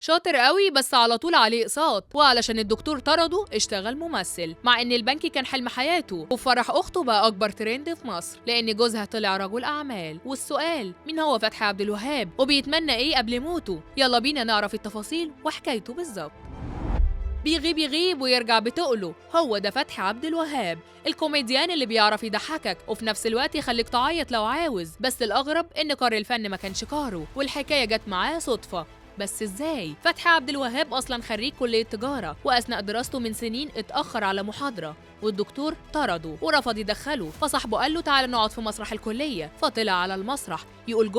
شاطر قوي بس على طول عليه اقساط، وعلشان الدكتور طرده اشتغل ممثل، مع ان البنك كان حلم حياته. وفرح اخته بقى اكبر ترند في مصر لان جوزها طلع رجل اعمال. والسؤال مين هو فتحي عبد الوهاب وبيتمنى ايه قبل موته؟ يلا بينا نعرف التفاصيل وحكايته بالظبط. بيغيب يغيب ويرجع بتقله، هو ده فتحي عبد الوهاب، الكوميديان اللي بيعرف يضحكك وفي نفس الوقت يخليك تعيط لو عاوز. بس الأغرب إن كار الفن ما كانش كاره، والحكاية جت معاه صدفة. بس ازاي؟ فتحي عبد الوهاب اصلا خريج كلية تجارة، واثناء دراسته من سنين اتأخر على محاضرة والدكتور طرده ورفض يدخله، فصاحبه قال له تعالى نقعد في مسرح الكلية. فطلع على المسرح يقول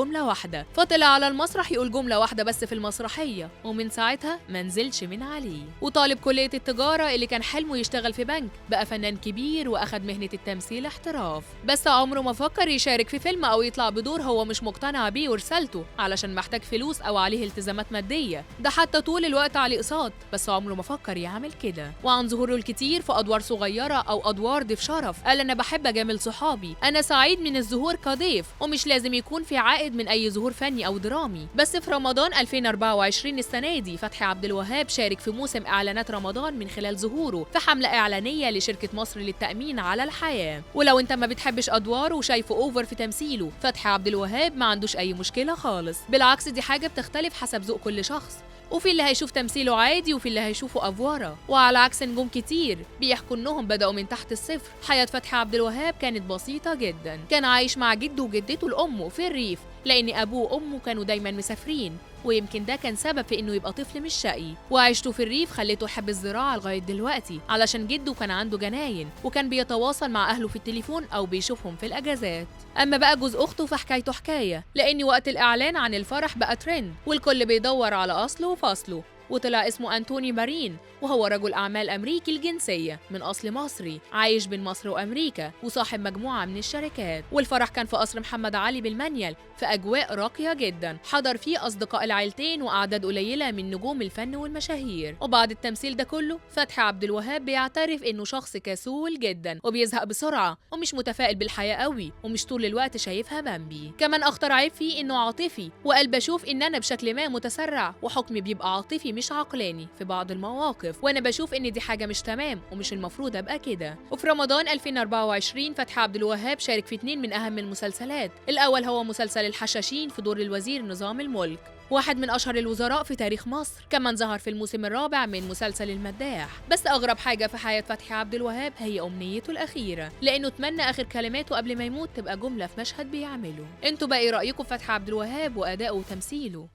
جملة واحدة بس في المسرحية، ومن ساعتها ما نزلش من عليه. وطالب كلية التجارة اللي كان حلمه يشتغل في بنك بقى فنان كبير واخد مهنة التمثيل احتراف، بس عمره ما فكر يشارك في فيلم او يطلع بدور هو مش مقتنع بيه ورسالته، علشان محتاج فلوس او عليه التزامات مادية. ده حتى طول الوقت عليه اقساط، بس عمره ما فكر يعمل كده. وعن ظهوره الكتير في ادوار صغيرة او ادوار ضيف شرف، قال انا بحب اجامل صحابي، انا سعيد من الظهور كضيف ومش لازم يكون في عائد من اي ظهور فني او درامي. بس في رمضان 2024 السنة دي فتحي عبد الوهاب شارك في موسم اعلانات رمضان من خلال ظهوره في حملة اعلانية لشركة مصر للتأمين على الحياة. ولو انت ما بتحبش ادواره وشايفه اوفر في تمثيله، فتحي عبد الوهاب ما عندوش اي مشكلة خالص، بالعكس دي حاجة بتختلف حسب ذوق كل شخص، وفي اللي هيشوف تمثيله عادي وفي اللي هيشوفه أفوارة. وعلى عكس نجوم كتير بيحكوا إنهم بدأوا من تحت الصفر، حياة فتحي عبد الوهاب كانت بسيطة جدا. كان عايش مع جده وجدته لأمه في الريف، لأن أبوه وأمه كانوا دايما مسافرين، ويمكن ده كان سبب في انه يبقى طفل مش شقي. وعيشته في الريف خلته يحب الزراعه لغايه دلوقتي، علشان جده كان عنده جناين وكان بيتواصل مع اهله في التليفون او بيشوفهم في الاجازات. اما بقى جوز اخته فحكايته حكايه، لان وقت الاعلان عن الفرح بقى ترند والكل بيدور على اصله وفصله، وطلع اسمه أنتوني مارين، وهو رجل أعمال أمريكي الجنسية من أصل مصري عايش بين مصر وأمريكا وصاحب مجموعة من الشركات. والفرح كان في قصر محمد علي بالمنيل في أجواء راقية جدا، حضر فيه أصدقاء العيلتين وأعداد قليلة من نجوم الفن والمشاهير. وبعد التمثيل ده كله فتحي عبد الوهاب بيعترف إنه شخص كسول جدا وبيزهق بسرعة ومش متفائل بالحياة قوي ومش طول الوقت شايفها بمبي. كمان أخطر عيب فيه إنه عاطفي، وقال بشوف إن أنا بشكل ما متسرع وحكمي بيبقى عاطفي مش عقلاني في بعض المواقف، وانا بشوف ان دي حاجه مش تمام ومش المفروض ابقى كده. وفي رمضان 2024 فتحي عبد الوهاب شارك في 2 من اهم المسلسلات، الاول هو مسلسل الحشاشين في دور الوزير نظام الملك، واحد من اشهر الوزراء في تاريخ مصر. كمان ظهر في الموسم الرابع من مسلسل المداح. بس اغرب حاجه في حياه فتحي عبد الوهاب هي امنيته الاخيره، لانه تمنى اخر كلماته قبل ما يموت تبقى جمله في مشهد بيعمله. انتوا بقى ايه رايكم في فتحي عبد الوهاب وادائه وتمثيله؟